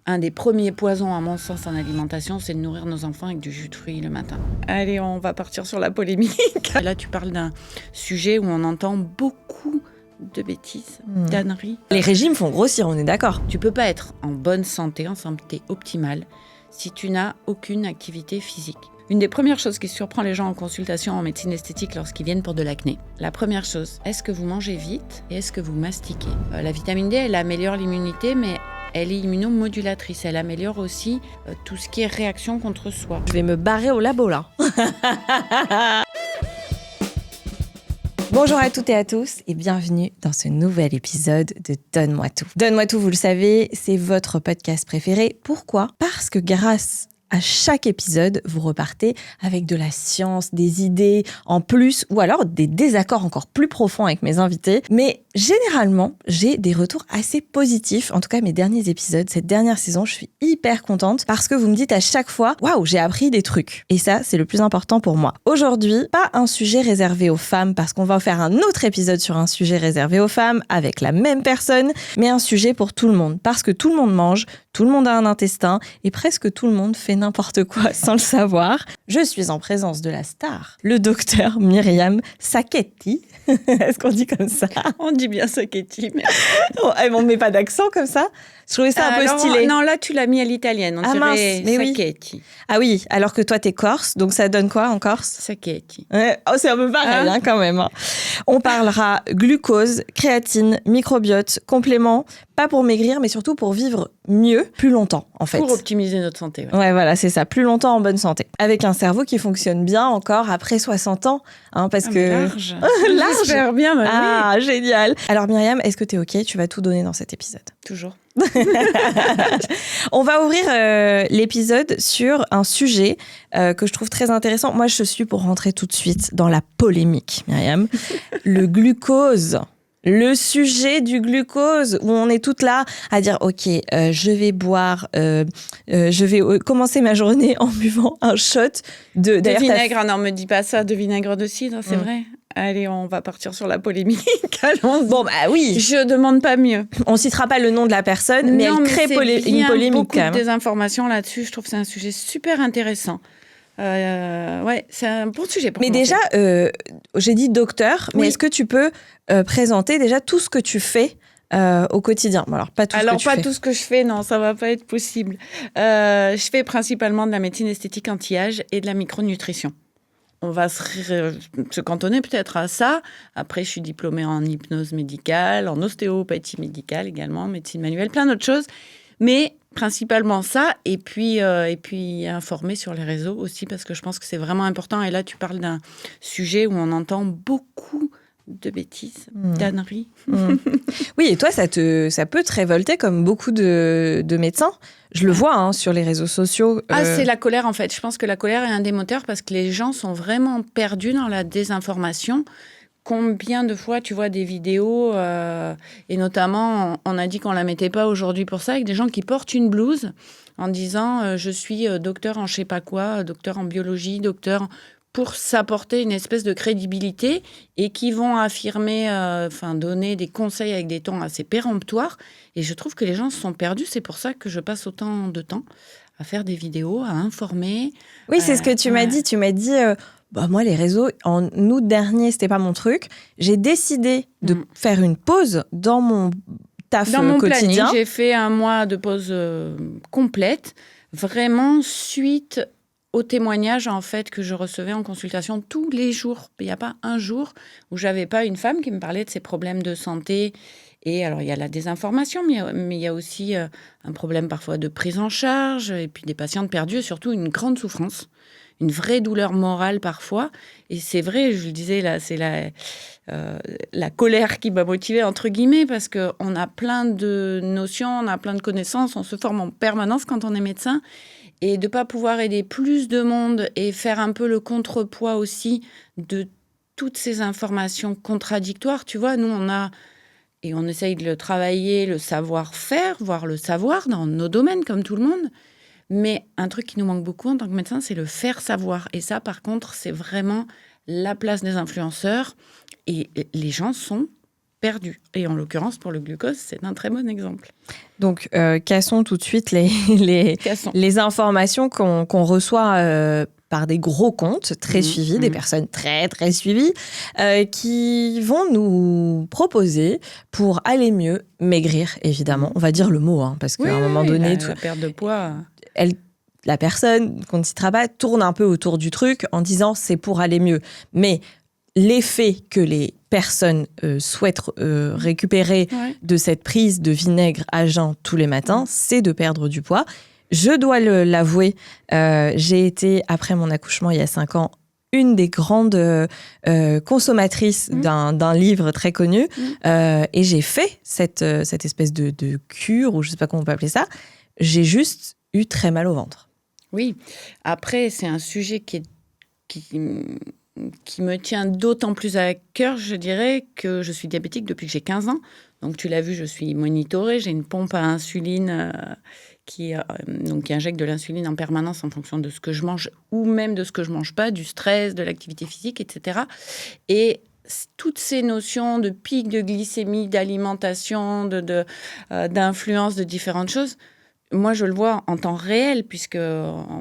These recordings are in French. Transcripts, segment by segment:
Un des premiers poisons, à mon sens, en alimentation, c'est de nourrir nos enfants avec du jus de fruits le matin. Allez, on va partir sur la polémique. Là, tu parles d'un sujet où on entend beaucoup de bêtises, d'âneries. Les régimes font grossir, on est d'accord. Tu peux pas être en bonne santé optimale, si tu n'as aucune activité physique. Une des premières choses qui surprend les gens en consultation en médecine esthétique lorsqu'ils viennent pour de l'acné. La première chose, est-ce que vous mangez vite et est-ce que vous mastiquez ? La vitamine D, elle améliore l'immunité, mais elle est immunomodulatrice. Elle améliore aussi tout ce qui est réaction contre soi. Je vais me barrer au labo là. Bonjour à toutes et à tous et bienvenue dans ce nouvel épisode de Donne-moi tout. Donne-moi tout, vous le savez, c'est votre podcast préféré. Pourquoi ? Parce que grâce à chaque épisode, vous repartez avec de la science, des idées en plus ou alors des désaccords encore plus profonds avec mes invités. Mais généralement, j'ai des retours assez positifs. En tout cas, mes derniers épisodes, cette dernière saison, je suis hyper contente parce que vous me dites à chaque fois « Waouh, j'ai appris des trucs ». Et ça, c'est le plus important pour moi. Aujourd'hui, pas un sujet réservé aux femmes parce qu'on va faire un autre épisode sur un sujet réservé aux femmes avec la même personne, mais un sujet pour tout le monde parce que tout le monde mange, tout le monde a un intestin et presque tout le monde fait n'importe quoi sans le savoir. Je suis en présence de la star, le docteur Myriam Sacchetti. Est-ce qu'on dit comme ça ? On dit bien Sacchetti, mais... On ne met pas d'accent comme ça ? Je trouvais ça un peu stylé. Non, là, tu l'as mis à l'italienne. On dirait Sacchetti. Oui. Ah oui, alors que toi, t'es corse, donc ça donne quoi en corse ? Sacchetti. Oh, c'est un peu pareil quand même. On parlera glucose, créatine, microbiote, compléments, pas pour maigrir, mais surtout pour vivre mieux, plus longtemps en fait. Pour optimiser notre santé. Ouais, voilà, c'est ça, plus longtemps en bonne santé. Avec un cerveau qui fonctionne bien encore après 60 ans, parce que... Large. Large. J'espère bien, mais oui. Génial. Alors Myriam, est-ce que t'es OK ? Tu vas tout donner dans cet épisode. Toujours. On va ouvrir l'épisode sur un sujet que je trouve très intéressant. Moi, je suis pour rentrer tout de suite dans la polémique, Myriam. Le glucose. Le sujet du glucose, où on est toutes là à dire « Ok, je vais boire, je vais commencer ma journée en buvant un shot de vinaigre. Non, me dis pas ça, de vinaigre de cidre, c'est vrai. Allez, on va partir sur la polémique. Allons-y. Bon, bah oui. Je demande pas mieux. On citera pas le nom de la personne, mais elle crée une polémique beaucoup quand même. Des informations là-dessus. Je trouve que c'est un sujet super intéressant. Ouais, c'est un bon sujet pour commencer. Déjà, j'ai dit docteur, mais est-ce que tu peux présenter déjà tout ce que tu fais au quotidien ? Bon, alors, pas tout ce que je fais, non, ça va pas être possible. Je fais principalement de la médecine esthétique anti-âge et de la micronutrition. On va se cantonner peut-être à ça. Après, je suis diplômée en hypnose médicale, en ostéopathie médicale également, médecine manuelle, plein d'autres choses. Mais principalement ça, et puis informer sur les réseaux aussi, parce que je pense que c'est vraiment important. Et là, tu parles d'un sujet où on entend beaucoup de bêtises, d'âneries. Oui, et toi, ça peut te révolter comme beaucoup de médecins. Je le vois sur les réseaux sociaux. C'est la colère, en fait. Je pense que la colère est un des moteurs parce que les gens sont vraiment perdus dans la désinformation. Combien de fois tu vois des vidéos, et notamment, on a dit qu'on ne la mettait pas aujourd'hui pour ça, avec des gens qui portent une blouse en disant je suis docteur en je sais pas quoi, docteur en biologie, docteur... pour s'apporter une espèce de crédibilité et qui vont affirmer, donner des conseils avec des tons assez péremptoires. Et je trouve que les gens se sont perdus. C'est pour ça que je passe autant de temps à faire des vidéos, à informer. Oui, c'est ce que tu m'as dit. Tu m'as dit, moi, les réseaux, en août dernier, c'était pas mon truc. J'ai décidé de faire une pause dans mon taf quotidien. Dans mon planning, j'ai fait un mois de pause complète, vraiment suite aux témoignages en fait que je recevais en consultation tous les jours. Il n'y a pas un jour où j'avais pas une femme qui me parlait de ses problèmes de santé. Et alors il y a la désinformation, mais il y a aussi un problème parfois de prise en charge, et puis des patientes perdues, et surtout une grande souffrance, une vraie douleur morale parfois. Et c'est vrai, je le disais là, c'est la colère qui m'a motivée entre guillemets, parce que on a plein de notions, on a plein de connaissances, on se forme en permanence quand on est médecin. Et de ne pas pouvoir aider plus de monde et faire un peu le contrepoids aussi de toutes ces informations contradictoires. Tu vois, nous, on essaye de le travailler, le savoir-faire, voire le savoir dans nos domaines, comme tout le monde. Mais un truc qui nous manque beaucoup en tant que médecin, c'est le faire savoir. Et ça, par contre, c'est vraiment la place des influenceurs. Et les gens sont perdu. Et en l'occurrence, pour le glucose, c'est un très bon exemple. Donc, cassons tout de suite les informations qu'on reçoit par des gros comptes très suivis, des personnes très, très suivies, qui vont nous proposer, pour aller mieux, maigrir, évidemment. On va dire le mot, parce qu'à un moment donné... La perte de poids... La personne, quand il travaille, tourne un peu autour du truc en disant « c'est pour aller mieux ». Mais l'effet que les personnes souhaitent récupérer de cette prise de vinaigre à jeun tous les matins, c'est de perdre du poids. Je dois l'avouer, j'ai été, après mon accouchement il y a 5 ans, une des grandes consommatrices d'un livre très connu. Et j'ai fait cette espèce de cure, ou je ne sais pas comment on peut appeler ça. J'ai juste eu très mal au ventre. Oui. Après, c'est un sujet qui me tient d'autant plus à cœur, je dirais, que je suis diabétique depuis que j'ai 15 ans. Donc, tu l'as vu, je suis monitorée. J'ai une pompe à insuline qui injecte de l'insuline en permanence en fonction de ce que je mange ou même de ce que je ne mange pas, du stress, de l'activité physique, etc. Et toutes ces notions de pic de glycémie, d'alimentation, d'influence de différentes choses, moi, je le vois en temps réel, puisqu'on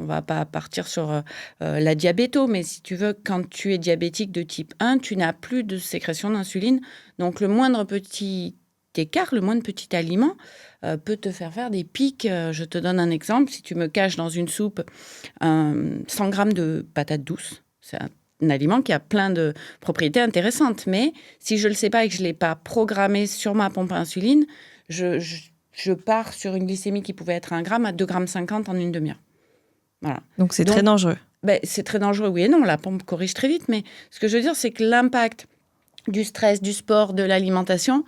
ne va pas partir sur la diabéto, mais si tu veux, quand tu es diabétique de type 1, tu n'as plus de sécrétion d'insuline. Donc, le moindre petit écart, le moindre petit aliment peut te faire des pics. Je te donne un exemple. Si tu me caches dans une soupe 100 grammes de patates douces, c'est un aliment qui a plein de propriétés intéressantes. Mais si je ne le sais pas et que je ne l'ai pas programmé sur ma pompe à insuline, je pars sur une glycémie qui pouvait être 1 gramme à 2,50 grammes en une demi-heure. Voilà. Donc, c'est très dangereux. C'est très dangereux, oui et non. La pompe corrige très vite. Mais ce que je veux dire, c'est que l'impact du stress, du sport, de l'alimentation,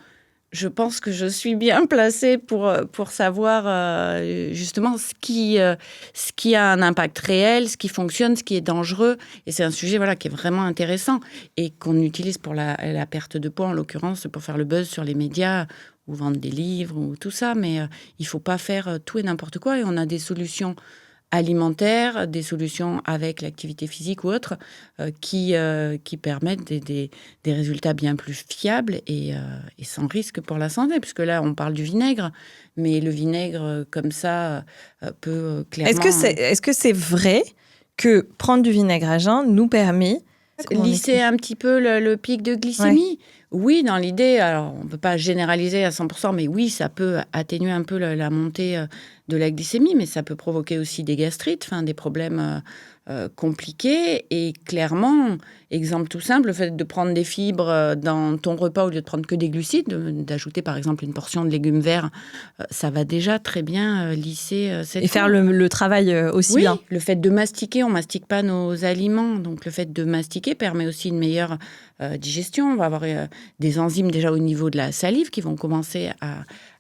je pense que je suis bien placée pour savoir justement ce qui a un impact réel, ce qui fonctionne, ce qui est dangereux. Et c'est un sujet qui est vraiment intéressant et qu'on utilise pour la perte de poids, en l'occurrence, pour faire le buzz sur les médias ou vendre des livres ou tout ça. Mais il ne faut pas faire tout et n'importe quoi. Et on a des solutions alimentaires, des solutions avec l'activité physique ou autre qui permettent des résultats bien plus fiables et sans risque pour la santé. Puisque là, on parle du vinaigre, mais le vinaigre comme ça peut clairement... Est-ce que c'est vrai que prendre du vinaigre à jeun nous permet... lisser un petit peu le pic de glycémie. Oui, dans l'idée, alors on ne peut pas généraliser à 100%, mais oui, ça peut atténuer un peu la montée de la glycémie, mais ça peut provoquer aussi des gastrites, des problèmes compliqués. Et clairement, exemple tout simple, le fait de prendre des fibres dans ton repas au lieu de prendre que des glucides, d'ajouter par exemple une portion de légumes verts, ça va déjà très bien lisser cette... Et faire le travail aussi bien. Oui, le fait de mastiquer, on ne mastique pas nos aliments, donc le fait de mastiquer permet aussi une meilleure digestion. On va avoir des enzymes déjà au niveau de la salive qui vont commencer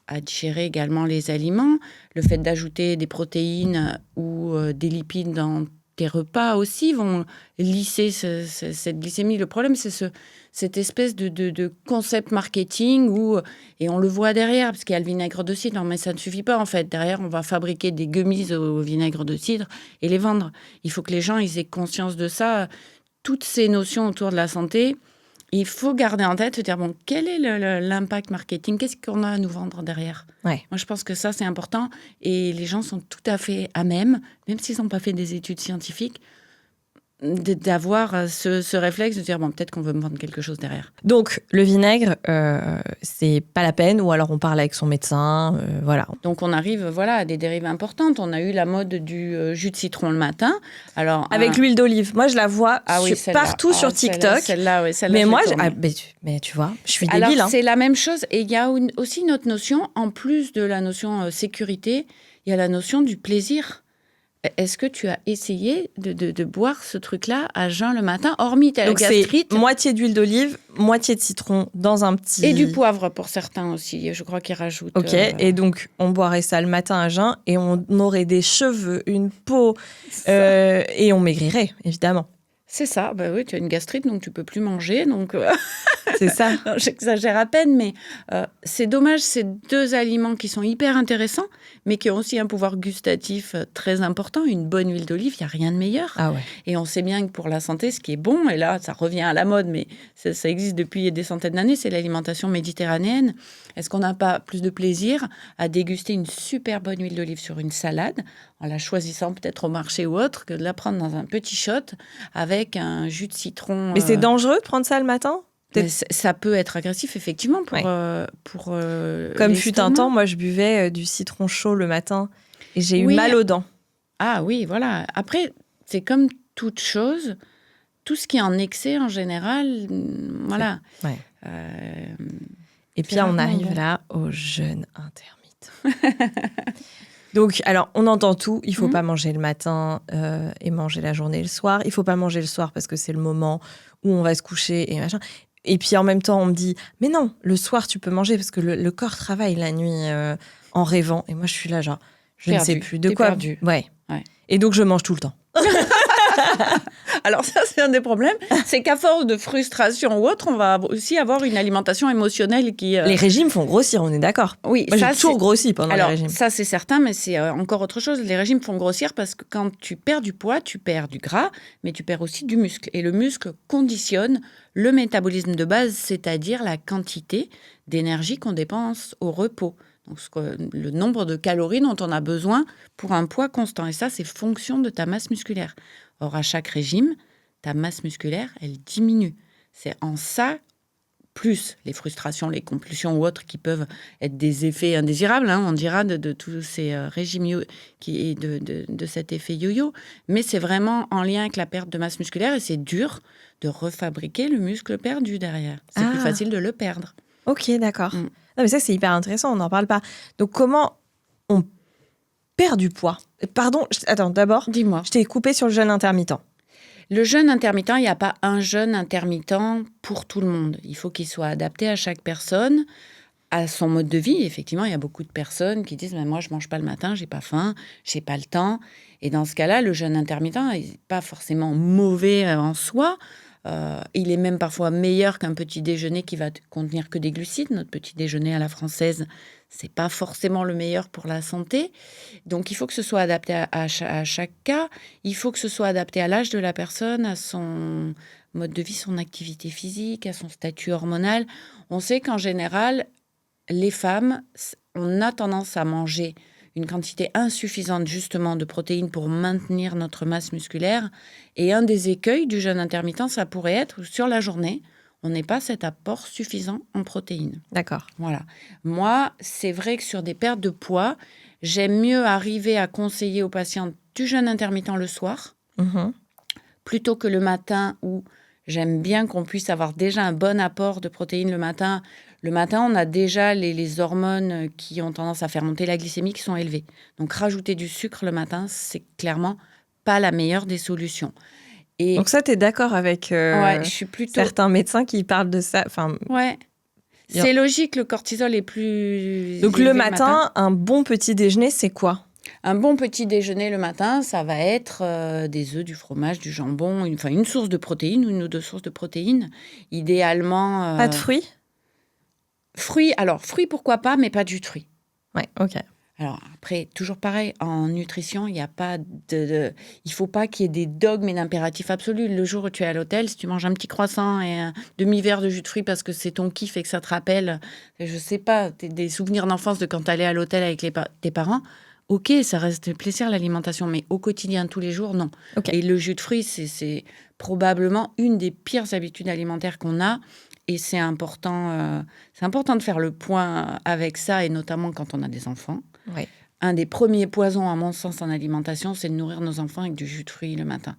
à digérer également les aliments. Le fait d'ajouter des protéines ou des lipides dans tes repas aussi vont lisser cette glycémie. Le problème, c'est cette espèce de concept marketing et on le voit derrière, parce qu'il y a le vinaigre de cidre, mais ça ne suffit pas en fait. Derrière, on va fabriquer des gummies au vinaigre de cidre et les vendre. Il faut que les gens ils aient conscience de ça. Toutes ces notions autour de la santé, il faut garder en tête, se dire, quel est l'impact marketing? Qu'est-ce qu'on a à nous vendre derrière? Moi, je pense que ça, c'est important. Et les gens sont tout à fait à même s'ils n'ont pas fait des études scientifiques, d'avoir ce réflexe de dire, peut-être qu'on veut me vendre quelque chose derrière. Donc, le vinaigre, c'est pas la peine, ou alors on parle avec son médecin, voilà. Donc, on arrive à des dérives importantes. On a eu la mode du jus de citron le matin. Alors, avec l'huile d'olive. Moi, je la vois partout sur TikTok. Celle-là, mais moi, mais tu vois, je suis débile. Alors, c'est la même chose. Et il y a aussi une autre notion, en plus de la notion sécurité, il y a la notion du plaisir. Est-ce que tu as essayé de boire ce truc-là à jeun le matin, hormis ta gastrite? C'est moitié d'huile d'olive, moitié de citron dans un petit... Et du poivre pour certains aussi, je crois qu'ils rajoutent. Ok, et donc on boirait ça le matin à jeun et on aurait des cheveux, une peau, et on maigrirait, évidemment. C'est ça, bah oui, tu as une gastrite, donc tu peux plus manger. Donc, C'est ça. non, j'exagère à peine, mais c'est dommage, c'est 2 aliments qui sont hyper intéressants, mais qui ont aussi un pouvoir gustatif très important. Une bonne huile d'olive, il n'y a rien de meilleur. Ah ouais. Et on sait bien que pour la santé, ce qui est bon, et là, ça revient à la mode, mais ça existe depuis des centaines d'années, c'est l'alimentation méditerranéenne. Est-ce qu'on n'a pas plus de plaisir à déguster une super bonne huile d'olive sur une salade, en la choisissant peut-être au marché ou autre, que de la prendre dans un petit shot avec un jus de citron. Mais c'est dangereux de prendre ça le matin? Mais ça peut être agressif, effectivement, pour Comme fut un l'estomac. temps, moi, je buvais du citron chaud le matin et j'ai eu Oui. mal aux dents. Ah oui, voilà. Après, c'est comme toute chose, tout ce qui est en excès, en général, voilà. Ouais. Et puis, c'est on rarement arrive bon. là au jeûne intermittent. Donc, alors, on entend tout. Il faut pas manger le matin et manger la journée le soir. Il faut pas manger le soir parce que c'est le moment où on va se coucher et machin. Et puis, en même temps, on me dit, mais non, le soir, tu peux manger parce que le corps travaille la nuit en rêvant. Et moi, je suis là, genre, je ne sais Perdu. plus de T'es quoi. perdu. Ouais. Ouais. Et donc, je mange tout le temps. Alors ça, c'est un des problèmes, c'est qu'à force de frustration ou autre, on va aussi avoir une alimentation émotionnelle qui... Les régimes font grossir, on est d'accord. Oui, Moi, ça, j'ai toujours c'est- grossi pendant Alors, les régimes. ça, c'est certain, mais c'est encore autre chose. Les régimes font grossir parce que quand tu perds du poids, tu perds du gras, mais tu perds aussi du muscle. Et le muscle conditionne le métabolisme de base, c'est-à-dire la quantité d'énergie qu'on dépense au repos. Donc, le nombre de calories dont on a besoin pour un poids constant. Et ça, c'est fonction de ta masse musculaire. Or, à chaque régime, ta masse musculaire, elle diminue. C'est en ça, plus les frustrations, les compulsions ou autres qui peuvent être des effets indésirables, on dira, de tous ces régimes de cet effet yo-yo. Mais c'est vraiment en lien avec la perte de masse musculaire et c'est dur de refabriquer le muscle perdu derrière. C'est plus facile de le perdre. Ok, d'accord. Mm. Non, mais ça, c'est hyper intéressant, on n'en parle pas. Donc, comment on perd du poids? Pardon, attends, d'abord, Dis-moi. je t'ai coupé sur le jeûne intermittent. Le jeûne intermittent, il n'y a pas un jeûne intermittent pour tout le monde. Il faut qu'il soit adapté à chaque personne, à son mode de vie. Effectivement, il y a beaucoup de personnes qui disent « moi, je ne mange pas le matin, j'ai pas faim, j'ai pas le temps ». Et dans ce cas-là, le jeûne intermittent n'est pas forcément mauvais en soi. Il est même parfois meilleur qu'un petit déjeuner qui va contenir que des glucides. Notre petit déjeuner à la française, c'est pas forcément le meilleur pour la santé. Donc, il faut que ce soit adapté à chaque cas. Il faut que ce soit adapté à l'âge de la personne, à son mode de vie, son activité physique, à son statut hormonal. On sait qu'en général, les femmes, on a tendance à manger une quantité insuffisante justement de protéines pour maintenir notre masse musculaire. Et un des écueils du jeûne intermittent, ça pourrait être sur la journée, on n'ait pas cet apport suffisant en protéines. D'accord. Voilà. Moi, c'est vrai que sur des pertes de poids, j'aime mieux arriver à conseiller aux patients du jeûne intermittent le soir, plutôt que le matin où j'aime bien qu'on puisse avoir déjà un bon apport de protéines le matin. Le matin, on a déjà les hormones qui ont tendance à faire monter la glycémie qui sont élevées. Donc, rajouter du sucre le matin, c'est clairement pas la meilleure des solutions. Et Donc ça, tu es d'accord avec ouais, je suis plutôt... certains médecins qui parlent de ça. Enfin, Ouais. C'est logique, le cortisol est plus... donc le matin, un bon petit déjeuner, c'est quoi? Un bon petit déjeuner le matin, ça va être des œufs, du fromage, du jambon, une source de protéines, une ou deux sources de protéines. Idéalement... Pas de fruits? Fruits, alors fruits pourquoi pas, mais pas du fruit. Ouais, ok. Alors après, toujours pareil, en nutrition, il n'y a pas il faut pas qu'il y ait des dogmes et d'impératifs absolus. Le jour où tu es à l'hôtel, si tu manges un petit croissant et un demi-verre de jus de fruits parce que c'est ton kiff et que ça te rappelle, je sais pas, des souvenirs d'enfance de quand tu allais à l'hôtel avec tes parents, ok, ça reste plaisir l'alimentation, mais au quotidien, tous les jours, non. Ok. Et le jus de fruits, c'est probablement une des pires habitudes alimentaires qu'on a. Et c'est important de faire le point avec ça, et notamment quand on a des enfants. Ouais. Un des premiers poisons, à mon sens, en alimentation, c'est de nourrir nos enfants avec du jus de fruits le matin,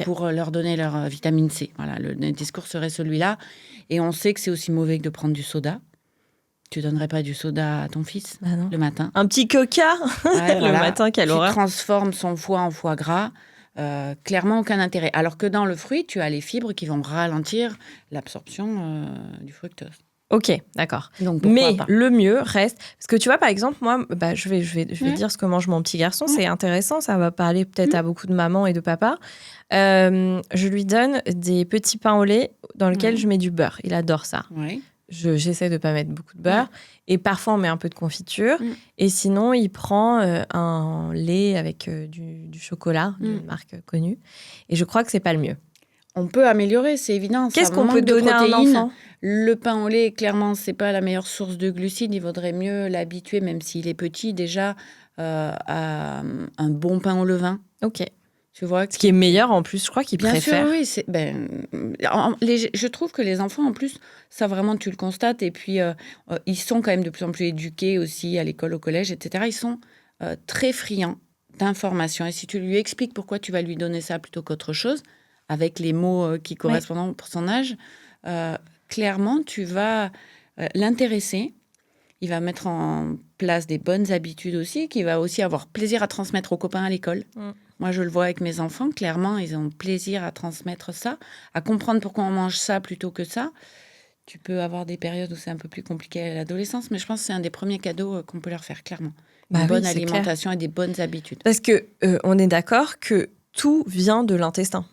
pour leur donner leur vitamine C. Voilà, le discours serait celui-là. Et on sait que c'est aussi mauvais que de prendre du soda. Tu donnerais pas du soda à ton fils le matin? Un petit coca le matin, quelle horreur. Qui transforme son foie en foie gras. Clairement, aucun intérêt. Alors que dans le fruit, tu as les fibres qui vont ralentir l'absorption du fructose. Ok, d'accord. Donc, pourquoi Mais pas. le mieux reste... Parce que tu vois, par exemple, moi, je vais Ouais. dire ce que mange mon petit garçon. Ouais. C'est intéressant, ça va parler peut-être à beaucoup de mamans et de papas. Je lui donne des petits pains au lait dans lesquels Ouais. je mets du beurre. Il adore ça. Ouais. J'essaie de ne pas mettre beaucoup de beurre. Et parfois, on met un peu de confiture. Mm. Et sinon, il prend un lait avec du chocolat d'une marque connue. Et je crois que c'est pas le mieux. On peut améliorer, c'est évident. Qu'est-ce Ça qu'on peut manque de donner à un protéines. enfant ? Le pain au lait, clairement, c'est pas la meilleure source de glucides. Il vaudrait mieux l'habituer, même s'il est petit, déjà à un bon pain au levain. Ok. Tu vois, Ce qui est meilleur en plus, je crois qu'il bien préfère. sûr, oui. Je trouve que les enfants, en plus, ça vraiment, tu le constates. Et puis, ils sont quand même de plus en plus éduqués aussi à l'école, au collège, etc. Ils sont très friands d'informations. Et si tu lui expliques pourquoi tu vas lui donner ça plutôt qu'autre chose, avec les mots qui correspondent pour son âge, clairement, tu vas l'intéresser. Il va mettre en place des bonnes habitudes aussi, qu'il va aussi avoir plaisir à transmettre aux copains à l'école. Moi, je le vois avec mes enfants, clairement, ils ont plaisir à transmettre ça, à comprendre pourquoi on mange ça plutôt que ça. Tu peux avoir des périodes où c'est un peu plus compliqué à l'adolescence, mais je pense que c'est un des premiers cadeaux qu'on peut leur faire, clairement. Une bonne alimentation et des bonnes habitudes. Parce que on est d'accord que tout vient de l'intestin.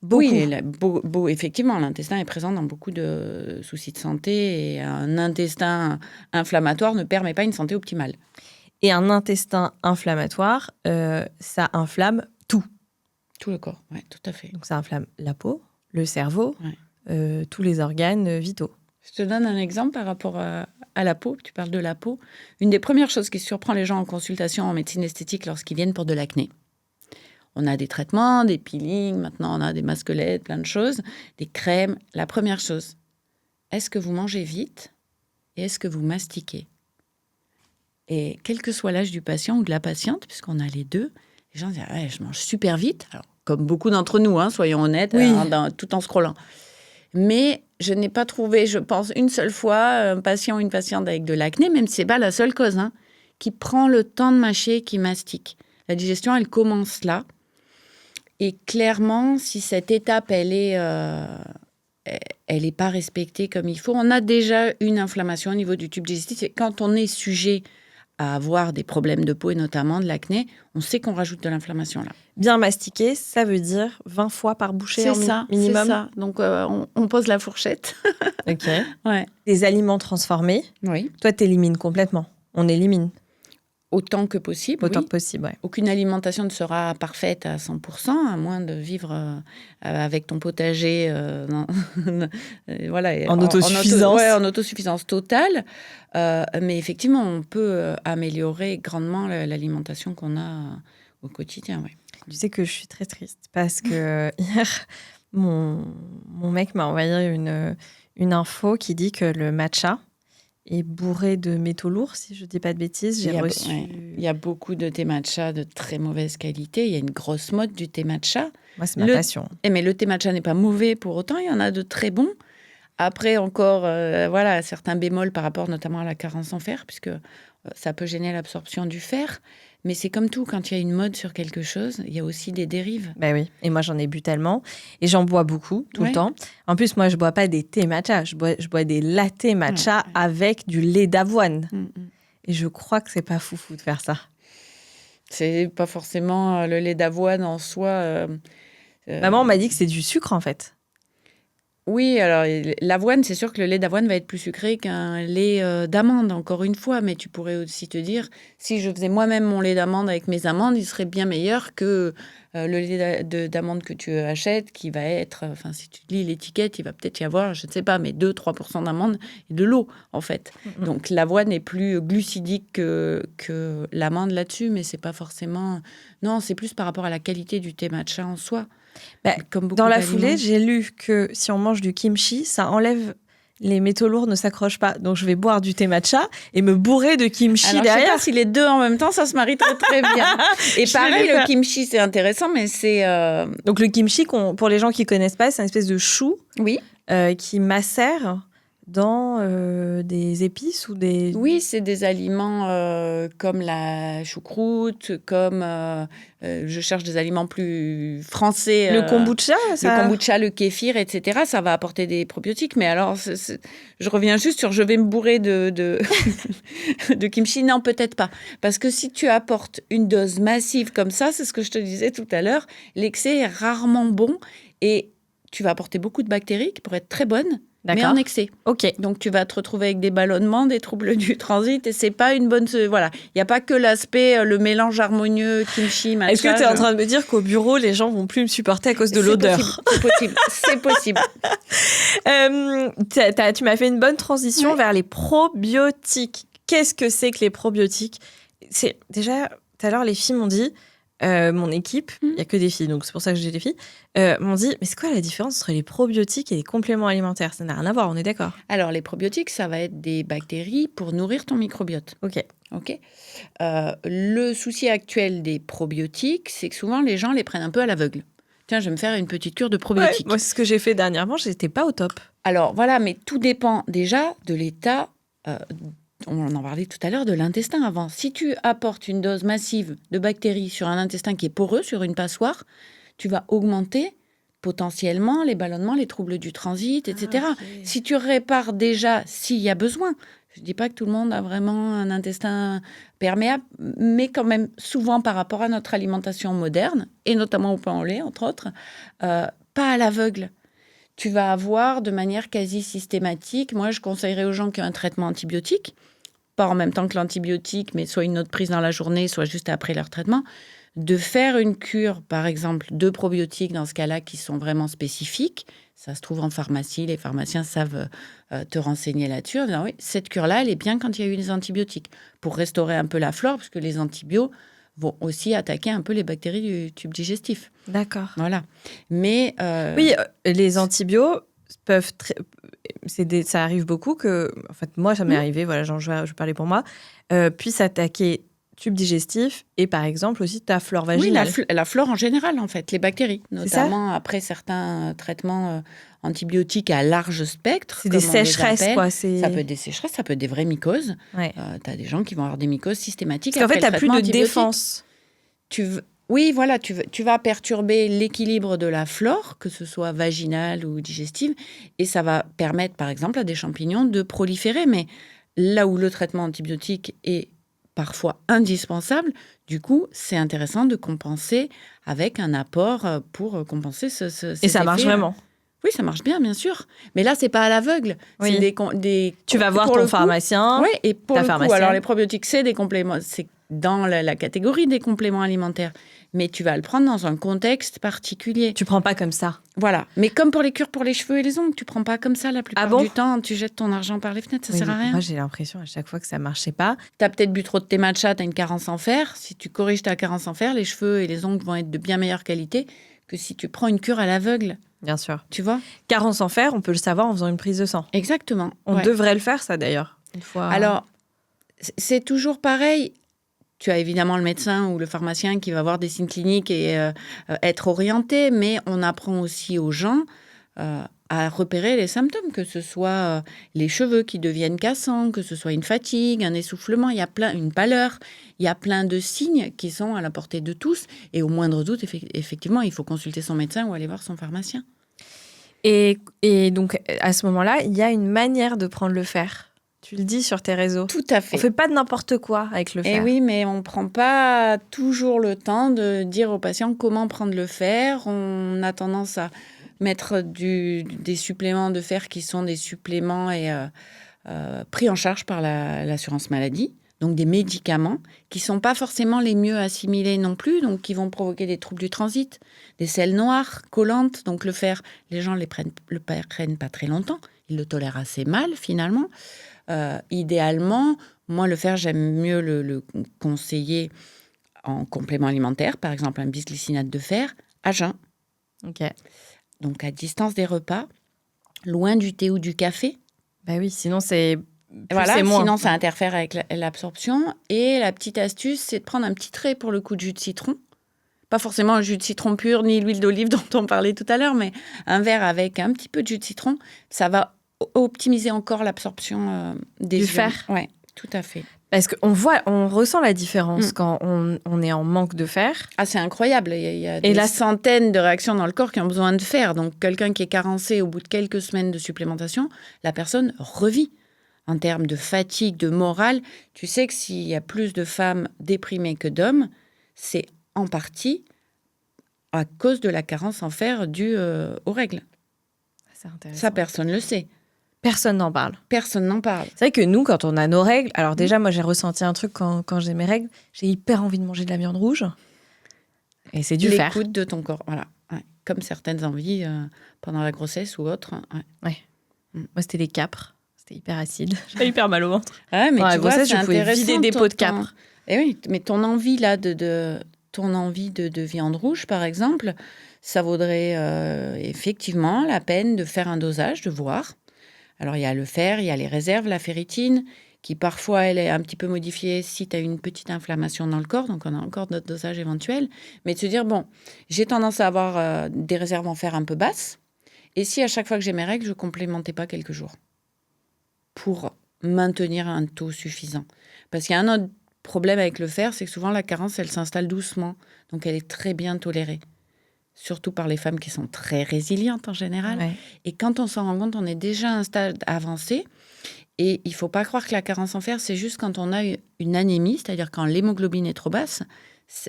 Beaucoup. Oui, effectivement, l'intestin est présent dans beaucoup de soucis de santé et un intestin inflammatoire ne permet pas une santé optimale. Et un intestin inflammatoire, ça inflamme tout. Tout le corps, oui, tout à fait. Donc ça inflamme la peau, le cerveau, tous les organes vitaux. Je te donne un exemple par rapport à la peau. Tu parles de la peau. Une des premières choses qui surprend les gens en consultation en médecine esthétique lorsqu'ils viennent pour de l'acné. On a des traitements, des peelings, maintenant on a des masquelettes, plein de choses, des crèmes. La première chose, est-ce que vous mangez vite et est-ce que vous mastiquez ? Et quel que soit l'âge du patient ou de la patiente, puisqu'on a les deux, les gens disent « je mange super vite ». Alors, comme beaucoup d'entre nous, soyons honnêtes, tout en scrollant. Mais je n'ai pas trouvé, je pense, une seule fois un patient ou une patiente avec de l'acné, même si ce n'est pas la seule cause, qui prend le temps de mâcher, qui mastique. La digestion, elle commence là. Et clairement, si cette étape, elle est pas respectée comme il faut, on a déjà une inflammation au niveau du tube digestif. Et quand on est sujet à avoir des problèmes de peau et notamment de l'acné, on sait qu'on rajoute de l'inflammation là. Bien mastiquer, ça veut dire 20 fois par bouchée minimum. C'est ça. Donc, on pose la fourchette. Ok. Ouais. Les aliments transformés, toi, tu élimines complètement. On élimine. Autant que possible, Autant que possible, ouais. Aucune alimentation ne sera parfaite à 100%, à moins de vivre avec ton potager en autosuffisance. En autosuffisance totale. Mais effectivement, on peut améliorer grandement l'alimentation qu'on a au quotidien. Ouais. Tu sais que je suis très triste parce que hier, mon mec m'a envoyé une info qui dit que le matcha est bourré de métaux lourds, si je ne dis pas de bêtises. Il y a beaucoup de thé matcha de très mauvaise qualité. Il y a une grosse mode du thé matcha. Moi, c'est ma passion. Mais le thé matcha n'est pas mauvais pour autant. Il y en a de très bons. Après, encore, certains bémols par rapport notamment à la carence en fer, puisque ça peut gêner l'absorption du fer. Mais c'est comme tout, quand il y a une mode sur quelque chose, il y a aussi des dérives. Ben oui, et moi j'en ai bu tellement. Et j'en bois beaucoup, tout le temps. En plus, moi je bois pas des thés matcha, je bois des lattés matcha avec du lait d'avoine. Et je crois que c'est pas foufou de faire ça. C'est pas forcément le lait d'avoine en soi. Maman m'a dit que c'est du sucre en fait. Oui, alors l'avoine, c'est sûr que le lait d'avoine va être plus sucré qu'un lait d'amande, encore une fois. Mais tu pourrais aussi te dire, si je faisais moi-même mon lait d'amande avec mes amandes, il serait bien meilleur que le lait d'amande que tu achètes, qui va être, si tu lis l'étiquette, il va peut-être y avoir, je ne sais pas, mais 2-3% d'amande et de l'eau, en fait. Donc l'avoine est plus glucidique que l'amande là-dessus, mais c'est pas forcément... Non, c'est plus par rapport à la qualité du thé matcha en soi. Dans la foulée, j'ai lu que si on mange du kimchi, ça enlève les métaux lourds, ne s'accrochent pas. Donc je vais boire du thé matcha et me bourrer de kimchi derrière. Je sais pas si les deux en même temps, ça se marie très très bien. Et pareil, le kimchi, c'est intéressant, mais c'est... Donc le kimchi, pour les gens qui connaissent pas, c'est une espèce de chou qui macère dans des épices ou des... Oui, c'est des aliments comme la choucroute, comme je cherche des aliments plus français. Le kombucha, Le kombucha, le kéfir, etc. Ça va apporter des probiotiques. Mais alors, je reviens juste sur je vais me bourrer de de kimchi. Non, peut-être pas. Parce que si tu apportes une dose massive comme ça, c'est ce que je te disais tout à l'heure, l'excès est rarement bon et tu vas apporter beaucoup de bactéries qui pourraient être très bonnes, mais en excès. Ok. Donc, tu vas te retrouver avec des ballonnements, des troubles du transit et c'est pas une bonne... Voilà. Il n'y a pas que l'aspect, le mélange harmonieux, kimchi, matcha. Est-ce que tu es en train de me dire qu'au bureau, les gens vont plus me supporter à cause de l'odeur? C'est possible. C'est possible. Tu m'as fait une bonne transition vers les probiotiques. Qu'est-ce que c'est que les probiotiques? C'est déjà, tout à l'heure, les filles m'ont dit, mon équipe, il n'y a que des filles, donc c'est pour ça que j'ai des filles, m'ont dit, mais c'est quoi la différence entre les probiotiques et les compléments alimentaires? Ça n'a rien à voir, on est d'accord? Alors, les probiotiques, ça va être des bactéries pour nourrir ton microbiote. Ok. Le souci actuel des probiotiques, c'est que souvent, les gens les prennent un peu à l'aveugle. Tiens, je vais me faire une petite cure de probiotiques. Ouais, moi, c'est ce que j'ai fait dernièrement, j'étais pas au top. Alors, voilà, mais tout dépend déjà de l'état... on en parlait tout à l'heure de l'intestin avant. Si tu apportes une dose massive de bactéries sur un intestin qui est poreux, sur une passoire, tu vas augmenter potentiellement les ballonnements, les troubles du transit, etc. Okay. Si tu répares déjà, s'il y a besoin, je ne dis pas que tout le monde a vraiment un intestin perméable, mais quand même souvent par rapport à notre alimentation moderne, et notamment au pain au lait, entre autres, pas à l'aveugle. Tu vas avoir de manière quasi systématique, moi je conseillerais aux gens qui ont un traitement antibiotique, pas en même temps que l'antibiotique, mais soit une autre prise dans la journée, soit juste après leur traitement, de faire une cure, par exemple, de probiotiques dans ce cas-là qui sont vraiment spécifiques. Ça se trouve en pharmacie, les pharmaciens savent te renseigner là-dessus. En disant, oui, cette cure-là, elle est bien quand il y a eu des antibiotiques, pour restaurer un peu la flore, parce que les antibiotiques vont aussi attaquer un peu les bactéries du tube digestif. D'accord. Voilà. Mais oui, les antibiotiques peuvent... ça arrive beaucoup que... En fait, moi, ça m'est arrivé, voilà, je parlais pour moi, puisse attaquer tube digestif et, par exemple, aussi ta flore vaginale. Oui, la flore en général, en fait, les bactéries, notamment après certains traitements antibiotiques à large spectre. C'est des sécheresses, quoi. Ça peut être des sécheresses, ça peut être des vraies mycoses. Ouais. Tu as des gens qui vont avoir des mycoses systématiques. Parce qu'en fait, tu n'as plus de défense. Oui, voilà, tu vas perturber l'équilibre de la flore, que ce soit vaginale ou digestive, et ça va permettre, par exemple, à des champignons de proliférer. Mais là où le traitement antibiotique est parfois indispensable, du coup, c'est intéressant de compenser avec un apport pour compenser cet Et ça marche vraiment? Oui, ça marche bien sûr. Mais là, c'est pas à l'aveugle. Oui. C'est tu vas voir ton pharmacien. Oui, et pour le coup, alors les probiotiques, c'est des compléments, c'est dans la catégorie des compléments alimentaires. Mais tu vas le prendre dans un contexte particulier. Tu prends pas comme ça. Voilà. Mais comme pour les cures pour les cheveux et les ongles, tu prends pas comme ça la plupart du temps. Tu jettes ton argent par les fenêtres, ça sert à rien. Moi, j'ai l'impression à chaque fois que ça marchait pas. Tu as peut-être bu trop de thé matcha, tu as une carence en fer. Si tu corriges ta carence en fer, les cheveux et les ongles vont être de bien meilleure qualité que si tu prends une cure à l'aveugle. Bien sûr. Tu vois ? Carence en fer, on peut le savoir en faisant une prise de sang. Exactement. On devrait le faire, ça, d'ailleurs. Une fois... Alors, c'est toujours pareil. Tu as évidemment le médecin ou le pharmacien qui va voir des signes cliniques et être orienté, mais on apprend aussi aux gens à repérer les symptômes, que ce soit les cheveux qui deviennent cassants, que ce soit une fatigue, un essoufflement, une pâleur. Il y a plein de signes qui sont à la portée de tous. Et au moindre doute, effectivement, il faut consulter son médecin ou aller voir son pharmacien. Et donc, à ce moment-là, il y a une manière de prendre le fer. Tu le dis sur tes réseaux. Tout à fait. On fait pas de n'importe quoi avec le fer. Et oui, mais on prend pas toujours le temps de dire aux patients comment prendre le fer. On a tendance à mettre des suppléments de fer qui sont des suppléments pris en charge par l'assurance maladie. Donc des médicaments qui sont pas forcément les mieux assimilés non plus, donc qui vont provoquer des troubles du transit, des selles noires, collantes. Donc le fer, les gens le prennent pas très longtemps. Ils le tolèrent assez mal finalement. Idéalement, moi, le fer, j'aime mieux le conseiller en complément alimentaire, par exemple un bisglycinate de fer, à jeun. Ok. Donc, à distance des repas, loin du thé ou du café. Ben oui, sinon c'est moins. Sinon, ça interfère avec l'absorption. Et la petite astuce, c'est de prendre un petit trait pour le coup de jus de citron. Pas forcément un jus de citron pur, ni l'huile d'olive dont on parlait tout à l'heure, mais un verre avec un petit peu de jus de citron, ça va optimiser encore l'absorption des Du ions. fer. Oui, tout à fait. Parce on ressent la différence quand on est en manque de fer. Ah, c'est incroyable. Il y a des centaines de réactions dans le corps qui ont besoin de fer. Donc, quelqu'un qui est carencé au bout de quelques semaines de supplémentation, la personne revit. En termes de fatigue, de morale, tu sais que s'il y a plus de femmes déprimées que d'hommes, c'est en partie à cause de la carence en fer due aux règles. C'est intéressant. Ça, personne ne le sait. Personne n'en parle. Personne n'en parle. C'est vrai que nous, quand on a nos règles, alors déjà, moi, j'ai ressenti un truc quand j'ai mes règles, j'ai hyper envie de manger de la viande rouge. Et c'est du fer. L'écoute de ton corps, voilà. Ouais. Comme certaines envies pendant la grossesse ou autre. Ouais. Moi, c'était les capres. C'était hyper acide. J'avais hyper mal au ventre. Ouais, mais tu vois, c'est je pouvais vider des pots de capres. Et oui, mais ton envie là ton envie de viande rouge, par exemple, ça vaudrait effectivement la peine de faire un dosage, de voir. Alors, il y a le fer, il y a les réserves, la ferritine, qui parfois, elle est un petit peu modifiée si tu as une petite inflammation dans le corps. Donc, on a encore notre dosage éventuel. Mais de se dire, bon, j'ai tendance à avoir des réserves en fer un peu basses. Et si à chaque fois que j'ai mes règles, je ne complémentais pas quelques jours pour maintenir un taux suffisant. Parce qu'il y a un autre problème avec le fer, c'est que souvent, la carence, elle s'installe doucement. Donc, elle est très bien tolérée. Surtout par les femmes qui sont très résilientes en général. Ouais. Et quand on s'en rend compte, on est déjà à un stade avancé. Et il ne faut pas croire que la carence en fer, c'est juste quand on a une anémie, c'est-à-dire quand l'hémoglobine est trop basse.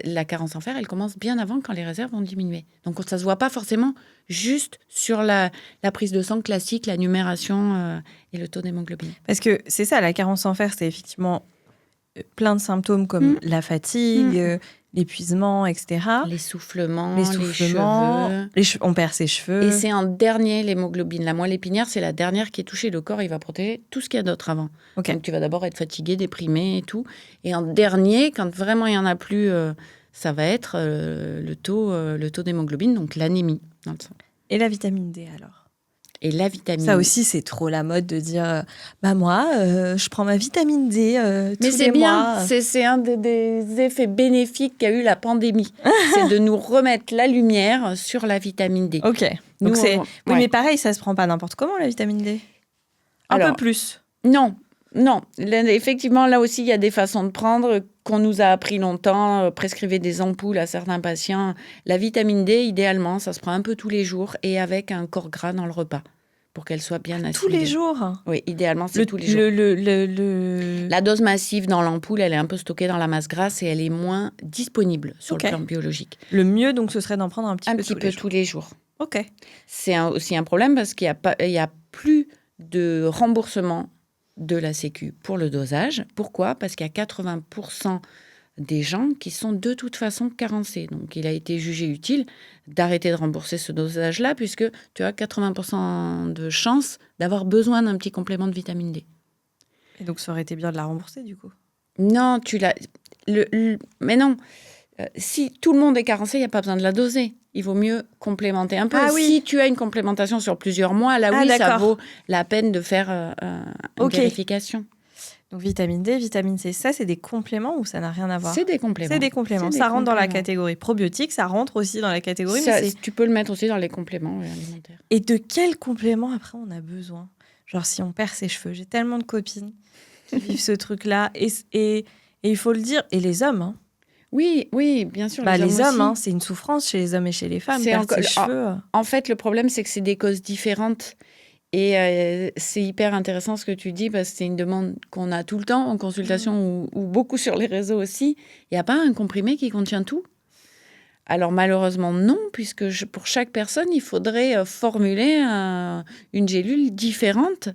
La carence en fer, elle commence bien avant quand les réserves vont diminuer. Donc ça ne se voit pas forcément juste sur la prise de sang classique, la numération et le taux d'hémoglobine. Parce que c'est ça, la carence en fer, c'est effectivement plein de symptômes comme la fatigue, l'épuisement, etc. L'essoufflement, les cheveux. On perd ses cheveux. Et c'est en dernier l'hémoglobine. La moelle épinière, c'est la dernière qui est touchée. Le corps, il va protéger tout ce qu'il y a d'autre avant. Okay. Donc tu vas d'abord être fatigué, déprimé et tout. Et en dernier, quand vraiment il n'y en a plus, ça va être le taux d'hémoglobine, donc l'anémie dans le sang. Et la vitamine D alors ? Et la vitamine Ça aussi, c'est trop la mode de dire moi, je prends ma vitamine D tous les mois. Mais c'est bien, c'est un des effets bénéfiques qu'a eu la pandémie. C'est de nous remettre la lumière sur la vitamine D. Ok. Donc oui, mais pareil, ça se prend pas n'importe comment, la vitamine D. Un peu plus. Non. Effectivement, là aussi, il y a des façons de prendre qu'on nous a appris longtemps. Prescrivez des ampoules à certains patients. La vitamine D, idéalement, ça se prend un peu tous les jours et avec un corps gras dans le repas pour qu'elle soit bien assimilée. Tous les jours ? Oui, idéalement, c'est tous les jours. La dose massive dans l'ampoule, elle est un peu stockée dans la masse grasse et elle est moins disponible sur le plan biologique. Le mieux, donc, ce serait d'en prendre un petit peu tous les jours. Ok. C'est aussi un problème parce qu'il y a plus de remboursement de la Sécu pour le dosage. Pourquoi ? Parce qu'il y a 80% des gens qui sont de toute façon carencés. Donc, il a été jugé utile d'arrêter de rembourser ce dosage-là puisque tu as 80% de chances d'avoir besoin d'un petit complément de vitamine D. Et donc, ça aurait été bien de la rembourser, du coup ? Non, mais non. Si tout le monde est carencé, il n'y a pas besoin de la doser. Il vaut mieux complémenter un peu. Si tu as une complémentation sur plusieurs mois, là ça vaut la peine de faire une vérification. Donc vitamine D, vitamine C, ça c'est des compléments ou ça n'a rien à voir ? C'est des compléments. C'est des compléments. Ça rentre dans la catégorie probiotique, ça rentre aussi dans la catégorie... Tu peux le mettre aussi dans les compléments alimentaires. Et de quels compléments après on a besoin ? Genre si on perd ses cheveux, j'ai tellement de copines qui vivent ce truc-là. Et il faut le dire, et les hommes, hein. Oui, bien sûr. Les hommes, c'est une souffrance chez les hommes et chez les femmes, perdre ses cheveux. En fait, le problème, c'est que c'est des causes différentes. Et c'est hyper intéressant ce que tu dis, parce que c'est une demande qu'on a tout le temps en consultation ou beaucoup sur les réseaux aussi. Il n'y a pas un comprimé qui contient tout ? Alors malheureusement, non, puisque pour chaque personne, il faudrait formuler une gélule différente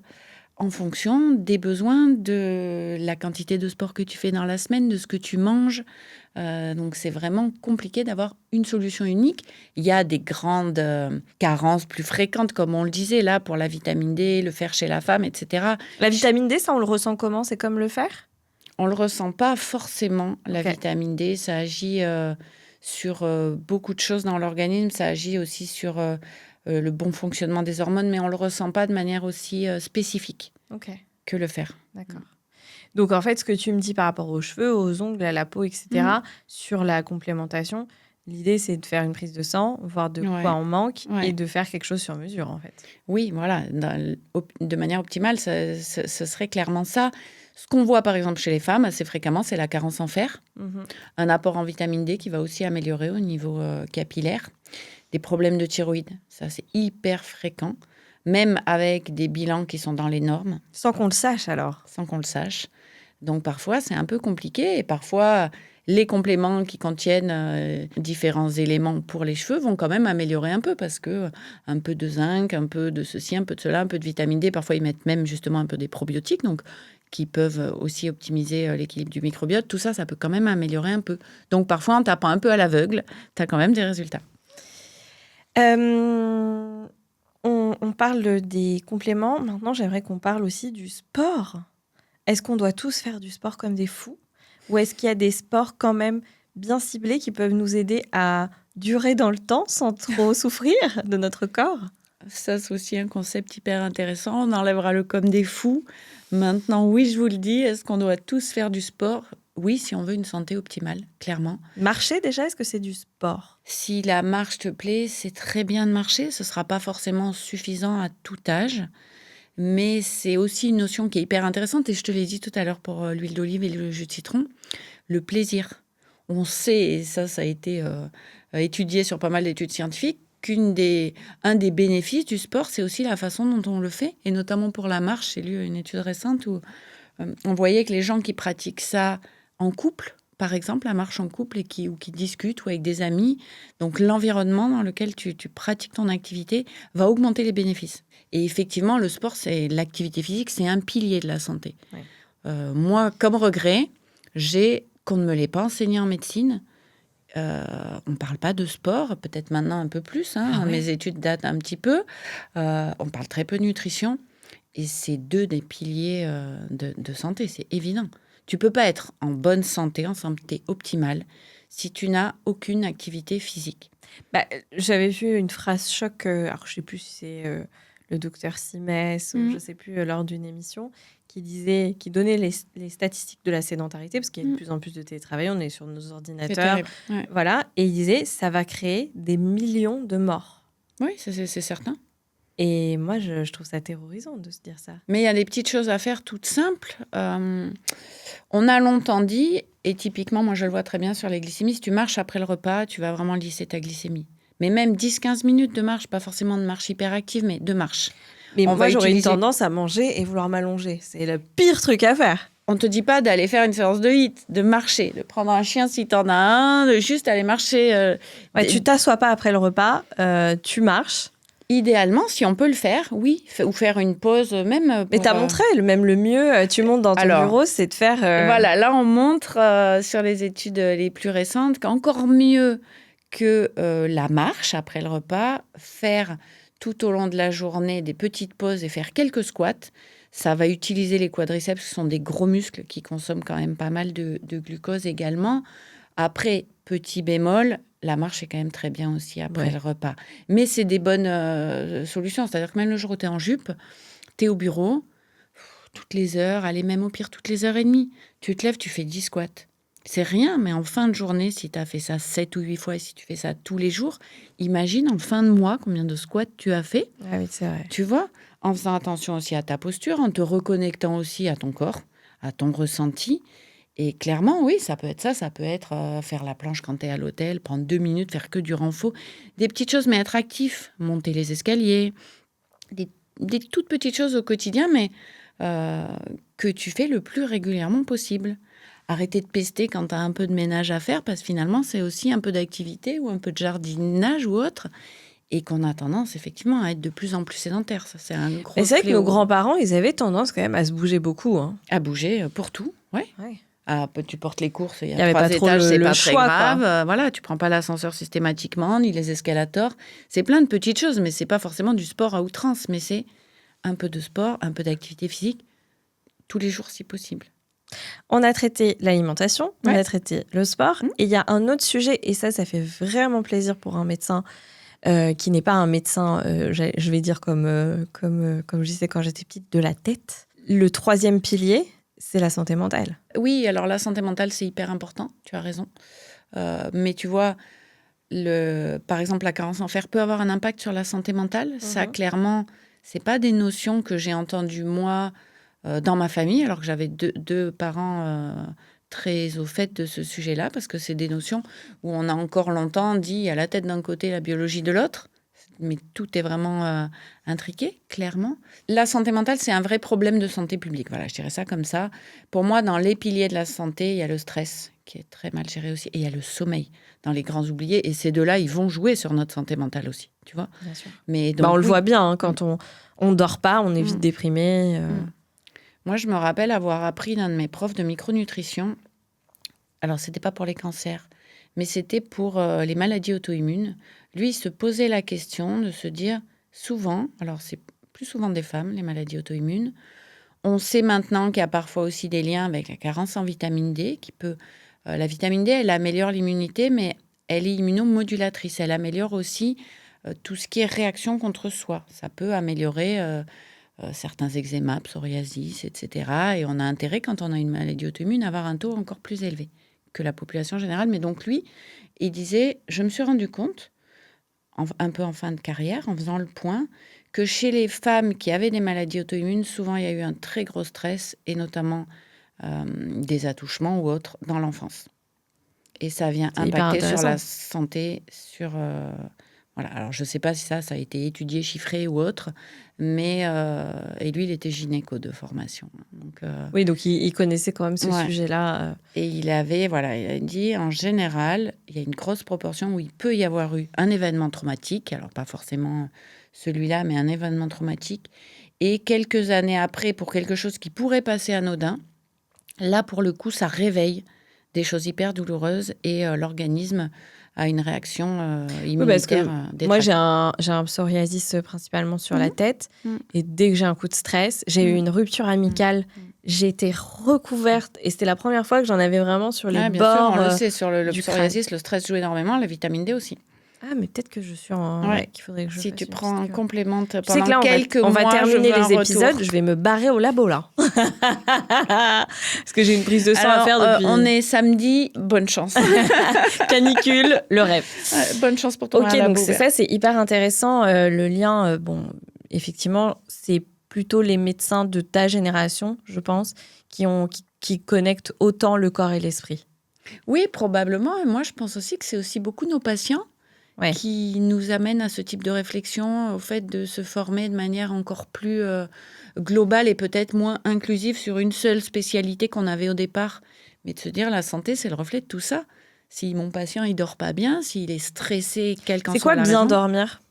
en fonction des besoins, de la quantité de sport que tu fais dans la semaine, de ce que tu manges. Donc, c'est vraiment compliqué d'avoir une solution unique. Il y a des grandes carences plus fréquentes, comme on le disait, là, pour la vitamine D, le fer chez la femme, etc. La vitamine D, ça, on le ressent comment ? C'est comme le fer ? On ne le ressent pas forcément, la vitamine D. Ça agit sur beaucoup de choses dans l'organisme. Ça agit aussi sur le bon fonctionnement des hormones, mais on ne le ressent pas de manière aussi spécifique que le fer. D'accord. Donc, en fait, ce que tu me dis par rapport aux cheveux, aux ongles, à la peau, etc., sur la complémentation, L'idée, c'est de faire une prise de sang, voir de quoi on manque et de faire quelque chose sur mesure, en fait. Oui, voilà. De manière optimale, ce serait clairement ça. Ce qu'on voit, par exemple, chez les femmes, assez fréquemment, c'est la carence en fer. Un apport en vitamine D qui va aussi améliorer au niveau capillaire. Des problèmes de thyroïde, ça, c'est hyper fréquent. Même avec des bilans qui sont dans les normes. Sans qu'on le sache, alors. Sans qu'on le sache. Donc, parfois, c'est un peu compliqué. Et parfois, les compléments qui contiennent différents éléments pour les cheveux vont quand même améliorer un peu parce que un peu de zinc, un peu de ceci, un peu de cela, un peu de vitamine D. Parfois, ils mettent même justement un peu des probiotiques, donc qui peuvent aussi optimiser l'équilibre du microbiote. Tout ça, ça peut quand même améliorer un peu. Donc, parfois, en tapant un peu à l'aveugle, tu as quand même des résultats. On parle des compléments. Maintenant, j'aimerais qu'on parle aussi du sport. Est-ce qu'on doit tous faire du sport comme des fous ? Ou est-ce qu'il y a des sports quand même bien ciblés qui peuvent nous aider à durer dans le temps sans trop souffrir de notre corps ? Ça, c'est aussi un concept hyper intéressant. On enlèvera le comme des fous. Maintenant, oui, je vous le dis, est-ce qu'on doit tous faire du sport ? Oui, si on veut une santé optimale, clairement. Marcher, déjà, est-ce que c'est du sport ? Si la marche te plaît, c'est très bien de marcher. Ce ne sera pas forcément suffisant à tout âge. Mais c'est aussi une notion qui est hyper intéressante. Et je te l'ai dit tout à l'heure pour l'huile d'olive et le jus de citron. Le plaisir. On sait, et ça a été étudié sur pas mal d'études scientifiques, un des bénéfices du sport, c'est aussi la façon dont on le fait. Et notamment pour la marche, j'ai lu une étude récente où on voyait que les gens qui pratiquent ça en couple, par exemple, la marche en couple ou qui discutent ou avec des amis, donc l'environnement dans lequel tu pratiques ton activité va augmenter les bénéfices. Et effectivement, le sport, l'activité physique, c'est un pilier de la santé. Oui. Moi, comme regret, qu'on ne me l'ait pas enseigné en médecine. On ne parle pas de sport, peut-être maintenant un peu plus. Mes études datent un petit peu. On parle très peu de nutrition. Et c'est deux des piliers de santé, c'est évident. Tu ne peux pas être en bonne santé, en santé optimale, si tu n'as aucune activité physique. J'avais vu une phrase choc, alors je ne sais plus si c'est le docteur Simès ou je ne sais plus, lors d'une émission, qui donnait les statistiques de la sédentarité, parce qu'il y a de plus en plus de télétravail, on est sur nos ordinateurs. Voilà, et il disait, ça va créer des millions de morts. Oui, c'est certain. Et moi, je trouve ça terrorisant de se dire ça. Mais il y a des petites choses à faire toutes simples. On a longtemps dit, et typiquement, moi je le vois très bien sur les glycémies, si tu marches après le repas, tu vas vraiment lisser ta glycémie. Mais même 10-15 minutes de marche, pas forcément de marche hyperactive, mais de marche. Mais moi, j'aurais une tendance à manger et vouloir m'allonger. C'est le pire truc à faire. On ne te dit pas d'aller faire une séance de HIIT, de marcher, de prendre un chien si tu en as un, de juste aller marcher. Tu t'assois pas après le repas, tu marches. Idéalement, si on peut le faire, oui. Ou faire une pause même. Mais tu as montré, même le mieux, tu montes dans ton bureau, c'est de faire... Voilà, là, on montre sur les études les plus récentes qu'encore mieux que la marche après le repas, faire tout au long de la journée des petites pauses et faire quelques squats, ça va utiliser les quadriceps, qui sont des gros muscles qui consomment quand même pas mal de glucose également. Après, petit bémol, la marche est quand même très bien aussi après le repas. Mais c'est des bonnes solutions. C'est-à-dire que même le jour où tu es en jupe, tu es au bureau, toutes les heures, allez, même au pire, toutes les heures et demie. Tu te lèves, tu fais 10 squats. C'est rien, mais en fin de journée, si tu as fait ça 7 ou 8 fois et si tu fais ça tous les jours, imagine en fin de mois combien de squats tu as fait. Ah oui, c'est vrai. Tu vois, en faisant attention aussi à ta posture, en te reconnectant aussi à ton corps, à ton ressenti. Et clairement, oui, ça peut être ça. Ça peut être faire la planche quand tu es à l'hôtel, prendre 2 minutes, faire que du renfort. Des petites choses, mais être actif. Monter les escaliers. Des toutes petites choses au quotidien, mais que tu fais le plus régulièrement possible. Arrêter de pester quand tu as un peu de ménage à faire, parce que finalement, c'est aussi un peu d'activité ou un peu de jardinage ou autre. Et qu'on a tendance, effectivement, à être de plus en plus sédentaire. Ça, c'est un gros fléau. C'est vrai que nos grands-parents, ils avaient tendance quand même à se bouger beaucoup. À bouger pour tout, oui. Tu portes les courses, il y a 3 pas étages, c'est pas très grave. Voilà, tu prends pas l'ascenseur systématiquement, ni les escalators. C'est plein de petites choses, mais c'est pas forcément du sport à outrance. Mais c'est un peu de sport, un peu d'activité physique, tous les jours si possible. On a traité l'alimentation, on a traité le sport. Et il y a un autre sujet, et ça fait vraiment plaisir pour un médecin qui n'est pas un médecin, je vais dire comme je disais quand j'étais petite, de la tête. Le 3e pilier, c'est la santé mentale. Oui, alors la santé mentale, c'est hyper important, tu as raison. Mais tu vois, par exemple, la carence en fer peut avoir un impact sur la santé mentale. Ça, clairement, c'est pas des notions que j'ai entendues, moi, dans ma famille, alors que j'avais deux parents très au fait de ce sujet-là, parce que c'est des notions où on a encore longtemps dit à la tête d'un côté, la biologie de l'autre. Mais tout est vraiment intriqué, clairement. La santé mentale, c'est un vrai problème de santé publique. Voilà, je dirais ça comme ça. Pour moi, dans les piliers de la santé, il y a le stress, qui est très mal géré aussi, et il y a le sommeil, dans les grands oubliés. Et ces deux-là, ils vont jouer sur notre santé mentale aussi, tu vois. Bien sûr. Mais donc, on le voit bien, quand on dort pas, on est vite déprimé. Moi, je me rappelle avoir appris d'un de mes profs de micronutrition. Alors, c'était pas pour les cancers, mais c'était pour les maladies auto-immunes. Lui, il se posait la question de se dire, souvent, alors c'est plus souvent des femmes, les maladies auto-immunes, on sait maintenant qu'il y a parfois aussi des liens avec la carence en vitamine D, qui peut... la vitamine D, elle améliore l'immunité, mais elle est immunomodulatrice. Elle améliore aussi tout ce qui est réaction contre soi. Ça peut améliorer certains eczémas, psoriasis, etc. Et on a intérêt, quand on a une maladie auto-immune, à avoir un taux encore plus élevé que la population générale. Mais donc lui, il disait, je me suis rendu compte, un peu en fin de carrière, en faisant le point, que chez les femmes qui avaient des maladies auto-immunes, souvent il y a eu un très gros stress, et notamment des attouchements ou autres dans l'enfance. Et ça vient impacter sur la santé, sur... voilà. Alors, je ne sais pas si ça a été étudié, chiffré ou autre, mais... et lui, il était gynéco de formation. Donc, oui, donc il connaissait quand même ce sujet-là. Et il a dit, en général, il y a une grosse proportion où il peut y avoir eu un événement traumatique, alors pas forcément celui-là, mais un événement traumatique, et quelques années après, pour quelque chose qui pourrait passer anodin, là, pour le coup, ça réveille des choses hyper douloureuses et l'organisme a une réaction immunitaire. Moi, j'ai un psoriasis principalement sur la tête. Et dès que j'ai un coup de stress, j'ai eu une rupture amicale. J'ai été recouverte. Et c'était la première fois que j'en avais vraiment sur les bien bords. Sûr, on le sait, sur le psoriasis, le stress joue énormément, la vitamine D aussi. Ah, mais peut-être que je suis qu'il faudrait que je si fasse tu prends un complément pendant que là, quelques mois, on va terminer les épisodes. Retour. Je vais me barrer au labo, là. Parce que j'ai une prise de sang à faire depuis... on est samedi, bonne chance. Canicule, le rêve. Bonne chance pour toi. Ok, donc c'est hyper intéressant. Le lien, effectivement, c'est plutôt les médecins de ta génération, je pense, qui connectent autant le corps et l'esprit. Oui, probablement. Et moi, je pense aussi que c'est aussi beaucoup nos patients qui nous amènent à ce type de réflexion, au fait de se former de manière encore plus globale et peut-être moins inclusive sur une seule spécialité qu'on avait au départ. Mais de se dire, la santé, c'est le reflet de tout ça. Si mon patient, il dort pas bien, s'il est stressé, quelle qu'en soit la raison. C'est quoi bien dormir ?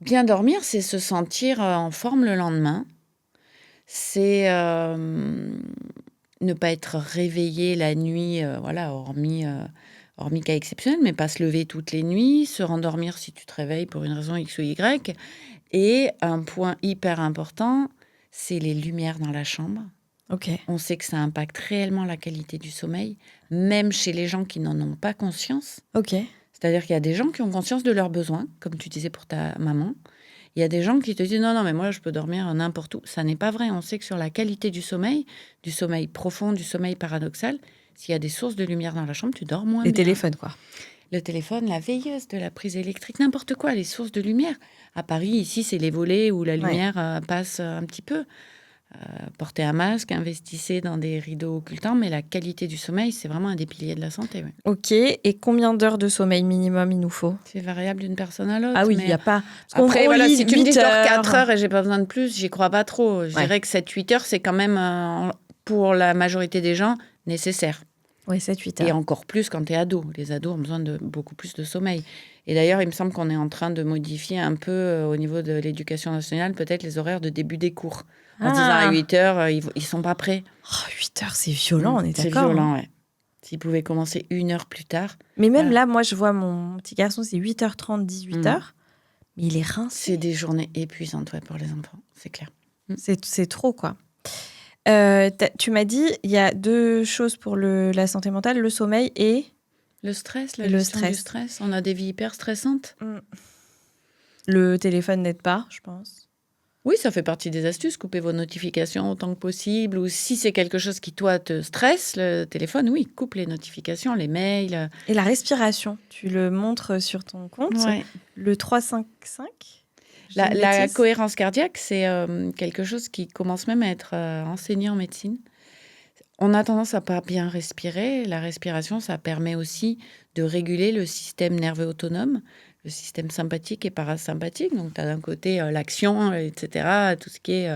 Bien dormir, c'est se sentir en forme le lendemain. C'est ne pas être réveillé la nuit, hormis cas exceptionnel, mais pas se lever toutes les nuits, se rendormir si tu te réveilles pour une raison X ou Y. Et un point hyper important, c'est les lumières dans la chambre. Okay. On sait que ça impacte réellement la qualité du sommeil, même chez les gens qui n'en ont pas conscience. Okay. C'est-à-dire qu'il y a des gens qui ont conscience de leurs besoins, comme tu disais pour ta maman. Il y a des gens qui te disent non, mais moi, je peux dormir n'importe où. Ça n'est pas vrai. On sait que sur la qualité du sommeil profond, du sommeil paradoxal, s'il y a des sources de lumière dans la chambre, tu dors moins bien. Les téléphones, quoi. Le téléphone, la veilleuse de la prise électrique, n'importe quoi, les sources de lumière. À Paris, ici, c'est les volets où la lumière passe un petit peu. Portez un masque, investissez dans des rideaux occultants, mais la qualité du sommeil, c'est vraiment un des piliers de la santé. Oui. Ok, et combien d'heures de sommeil minimum il nous faut ? C'est variable d'une personne à l'autre. Ah oui, il n'y a pas... Après, voilà, si tu me dis 4 heures et j'ai pas besoin de plus, j'y crois pas trop. Je dirais que 7-8 heures, c'est quand même, pour la majorité des gens, nécessaire. Oui, 7-8 heures. Et encore plus quand tu es ado. Les ados ont besoin de beaucoup plus de sommeil. Et d'ailleurs, il me semble qu'on est en train de modifier un peu, au niveau de l'éducation nationale, peut-être les horaires de début des cours. En disant à 8 heures, ils sont pas prêts. 8 heures, c'est violent, on est d'accord. C'est violent, ouais. S'ils pouvaient commencer 1 heure plus tard. Mais même là, moi, je vois mon petit garçon, c'est 8h30, 18h. Mais il est rincé. C'est des journées épuisantes pour les enfants, c'est clair. C'est trop, quoi. Tu m'as dit, il y a 2 choses pour la santé mentale, le sommeil et... Le stress, la gestion du stress. On a des vies hyper stressantes. Le téléphone n'aide pas, je pense. Oui, ça fait partie des astuces. Coupez vos notifications autant que possible. Ou si c'est quelque chose qui, toi, te stresse, le téléphone, oui, coupe les notifications, les mails. Et la respiration, tu le montres sur ton compte, Ouais. le 3-5-5. La cohérence cardiaque, c'est quelque chose qui commence même à être enseigné en médecine. On a tendance à pas bien respirer. La respiration, ça permet aussi de réguler le système nerveux autonome, le système sympathique et parasympathique. Donc, tu as d'un côté l'action, etc., tout ce qui est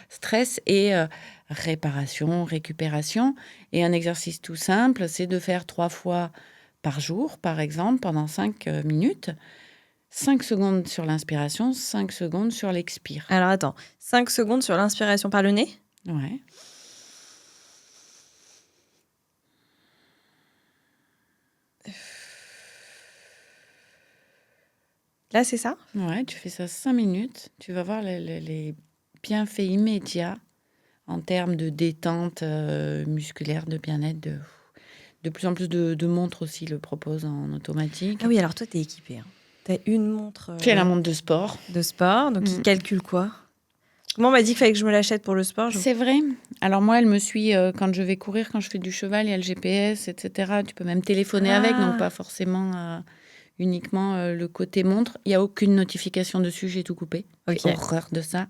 stress et réparation, récupération. Et un exercice tout simple, c'est de faire 3 fois par jour, par exemple, pendant 5 minutes. 5 secondes sur l'inspiration, 5 secondes sur l'expire. Alors attends, 5 secondes sur l'inspiration par le nez. Ouais. Là, c'est ça? Ouais, tu fais ça 5 minutes. Tu vas voir les bienfaits immédiats en termes de détente musculaire, de bien-être. De plus en plus de montres aussi le proposent en automatique. Ah oui, alors toi, t'es équipée. T'as une montre J'ai la montre de sport. de sport, donc il calcule quoi? Moi, on m'a dit qu'il fallait que je me l'achète pour le sport. C'est vrai. Alors moi, elle me suit quand je vais courir, quand je fais du cheval, il y a le GPS, etc. Tu peux même téléphoner avec, donc pas forcément uniquement le côté montre. Il n'y a aucune notification dessus, j'ai tout coupé. Ok. J'ai horreur de ça.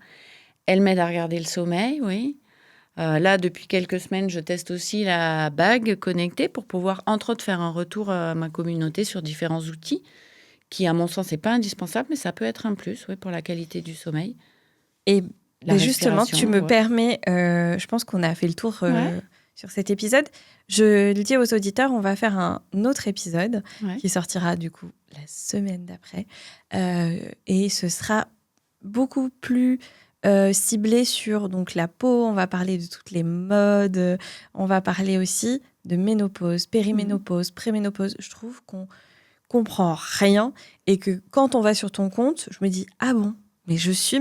Elle m'aide à regarder le sommeil, oui. Là, depuis quelques semaines, je teste aussi la bague connectée pour pouvoir, entre autres, faire un retour à ma communauté sur différents outils qui, à mon sens, n'est pas indispensable, mais ça peut être un plus pour la qualité du sommeil. Et La justement, respiration, tu me permets, je pense qu'on a fait le tour Ouais. sur cet épisode. Je le dis aux auditeurs, on va faire un autre épisode Ouais. qui sortira du coup la semaine d'après. Et ce sera beaucoup plus ciblé sur donc, la peau. On va parler de toutes les modes. On va parler aussi de ménopause, périménopause, préménopause. Je trouve qu'on comprend rien et que quand on va sur ton compte, je me dis ah bon, mais je suis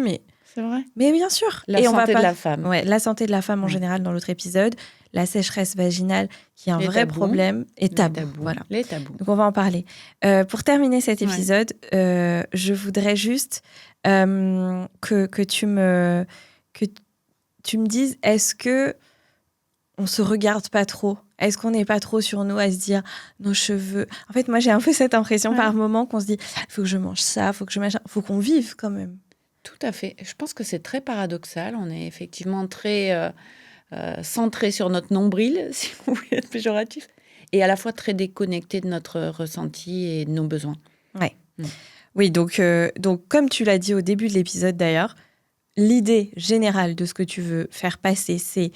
C'est vrai. mais bien sûr. La et on va santé pas... de la femme. Ouais, la santé de la femme en Ouais. général dans l'autre épisode, la sécheresse vaginale qui est un Les vrai tabous. problème et tabou. Voilà. Les tabous. Donc on va en parler. Pour terminer cet épisode, je voudrais juste que tu me dises, est-ce que on se regarde pas trop? Est-ce qu'on n'est pas trop sur nous à se dire nos cheveux? En fait, moi j'ai un peu cette impression par moment qu'on se dit faut que je mange ça, faut que je mange, faut qu'on vive quand même. Tout à fait. Je pense que c'est très paradoxal. On est effectivement très centré sur notre nombril, si vous voulez être péjoratif, et à la fois très déconnecté de notre ressenti et de nos besoins. Ouais. Oui, donc comme tu l'as dit au début de l'épisode d'ailleurs, l'idée générale de ce que tu veux faire passer, c'est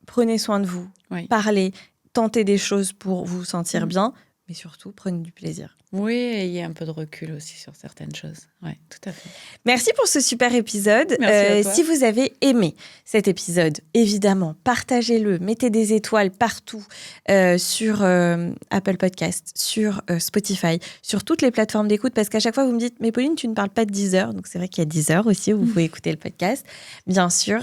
prenez soin de vous, parlez, tentez des choses pour vous sentir bien, mais surtout prenez du plaisir. Oui, et il y a un peu de recul aussi sur certaines choses. Oui, tout à fait. Merci pour ce super épisode. Merci à toi. Si vous avez aimé cet épisode, évidemment, partagez-le, mettez des étoiles partout sur Apple Podcast, sur Spotify, sur toutes les plateformes d'écoute, parce qu'à chaque fois, vous me dites « Mais Pauline, tu ne parles pas de Deezer ». Donc, c'est vrai qu'il y a Deezer aussi, où vous pouvez écouter le podcast, bien sûr.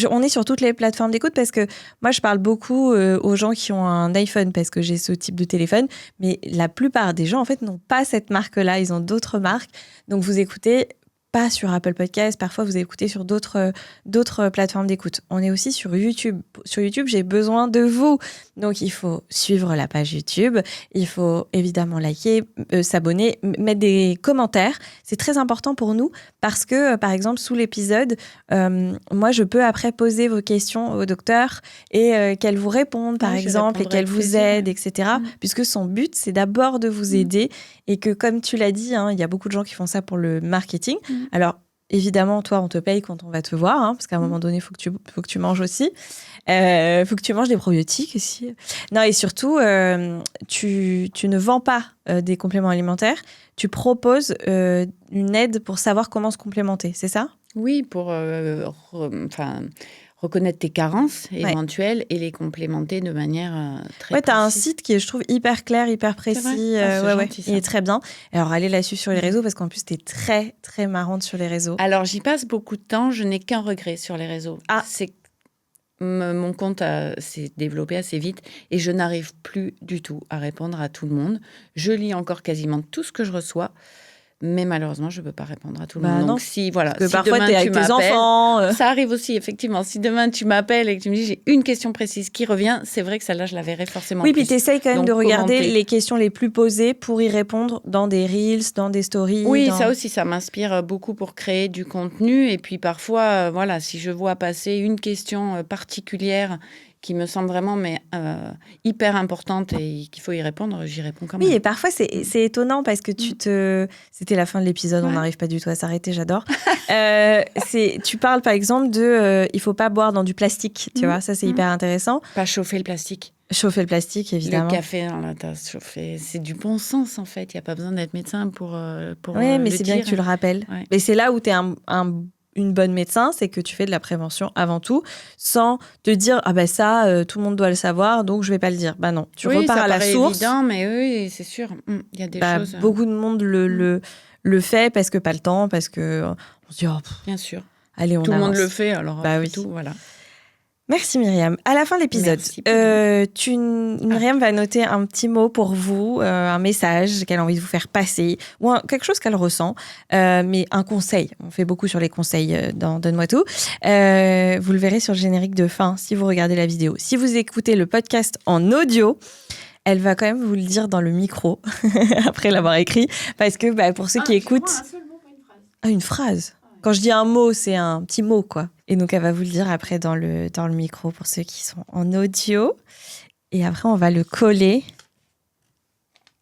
On est sur toutes les plateformes d'écoute parce que moi, je parle beaucoup aux gens qui ont un iPhone parce que j'ai ce type de téléphone, mais la plupart des gens, en fait, n'ont pas cette marque-là, ils ont d'autres marques. Donc, vous écoutez pas sur Apple Podcast, parfois vous écoutez sur d'autres plateformes d'écoute. On est aussi sur YouTube. Sur YouTube, j'ai besoin de vous. Donc, il faut suivre la page YouTube, il faut évidemment liker, s'abonner, mettre des commentaires. C'est très important pour nous parce que, par exemple, sous l'épisode, moi, je peux après poser vos questions au docteur et qu'elle vous réponde, par exemple, et qu'elle vous aide, etc. Puisque son but, c'est d'abord de vous aider et que, comme tu l'as dit, il y a beaucoup de gens qui font ça pour le marketing. Alors, évidemment, toi, on te paye quand on va te voir, parce qu'à un moment donné, il faut que tu manges aussi. Il faut que tu manges des probiotiques aussi. Non, et surtout, tu ne vends pas des compléments alimentaires. Tu proposes une aide pour savoir comment se complémenter, c'est ça? Oui, pour reconnaître tes carences éventuelles et les complémenter de manière très précise. Tu as un site qui est, je trouve, hyper clair, hyper précis. Il est très bien. Alors, allez là-dessus sur les réseaux parce qu'en plus, tu es très, très marrante sur les réseaux. Alors, j'y passe beaucoup de temps. Je n'ai qu'un regret sur les réseaux. C'est mon compte s'est développé assez vite et je n'arrive plus du tout à répondre à tout le monde. Je lis encore quasiment tout ce que je reçois. Mais malheureusement, je ne peux pas répondre à tout le Bah monde. non. Donc, si, voilà, Parce que si parfois, demain, t'es avec tu tes m'appelles, enfants. ça arrive aussi, effectivement. Si demain, tu m'appelles et que tu me dis, j'ai une question précise qui revient, c'est vrai que celle-là, je la verrai forcément Oui, plus. puis t'essayes quand même Donc, de regarder commenter. les questions les plus posées pour y répondre dans des reels, dans des stories. Oui, ça aussi, ça m'inspire beaucoup pour créer du contenu. Et puis parfois, voilà, si je vois passer une question particulière qui me semble vraiment hyper importante et qu'il faut y répondre, j'y réponds quand même. Oui, et parfois, c'est étonnant parce que C'était la fin de l'épisode, on Ouais. n'arrive pas du tout à s'arrêter, j'adore. Tu parles, par exemple, il faut pas boire dans du plastique, tu vois. Ça, c'est hyper intéressant. Pas chauffer le plastique. Chauffer le plastique, évidemment. Le café dans la tasse chauffée, c'est du bon sens, en fait. Il n'y a pas besoin d'être médecin pour Oui, mais le c'est bien dire. que tu le rappelles. Ouais. Mais c'est là où tu es une bonne médecin, c'est que tu fais de la prévention avant tout, sans te dire ah ben ça tout le monde doit le savoir donc je vais pas le dire. Bah non, tu repars à la source. Évident, mais oui, c'est sûr. Il y a des choses. Beaucoup de monde le fait parce que pas le temps, parce que on se dit bien sûr. Allez, on tout avance. le monde le fait, alors bah oui. tout, voilà. Merci Myriam. À la fin de l'épisode, Myriam va noter un petit mot pour vous, un message qu'elle a envie de vous faire passer, ou quelque chose qu'elle ressent, mais un conseil. On fait beaucoup sur les conseils dans Donne-moi tout. Vous le verrez sur le générique de fin si vous regardez la vidéo. Si vous écoutez le podcast en audio, elle va quand même vous le dire dans le micro, après l'avoir écrit, parce que pour ceux qui écoutent... Un seul mot, pas une phrase. Ah, une phrase. Quand je dis un mot, c'est un petit mot, quoi. Et donc, elle va vous le dire après dans le micro pour ceux qui sont en audio. Et après, on va le coller.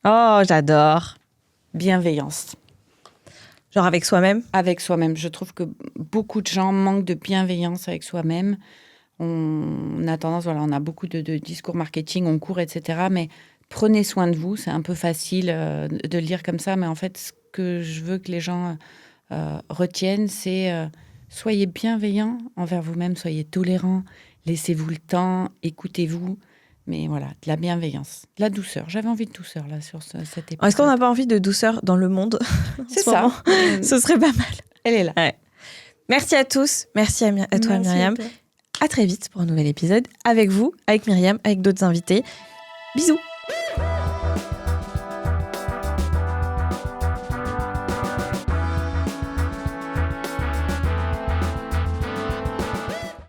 Oh, j'adore. Bienveillance. Genre avec soi-même ? Avec soi-même. Je trouve que beaucoup de gens manquent de bienveillance avec soi-même. On a tendance, on a beaucoup de discours marketing, on court, etc. Mais prenez soin de vous. C'est un peu facile de le dire comme ça. Mais en fait, ce que je veux que les gens... retiennent, c'est soyez bienveillants envers vous-même, soyez tolérants, laissez-vous le temps, écoutez-vous, mais voilà, de la bienveillance, de la douceur. J'avais envie de douceur là sur cet épisode. Est-ce qu'on n'a pas envie de douceur dans le monde ? C'est ça. Ce serait pas mal. Elle est là. Ouais. Merci à tous, merci à toi Myriam. À très vite pour un nouvel épisode avec vous, avec Myriam, avec d'autres invités. Bisous.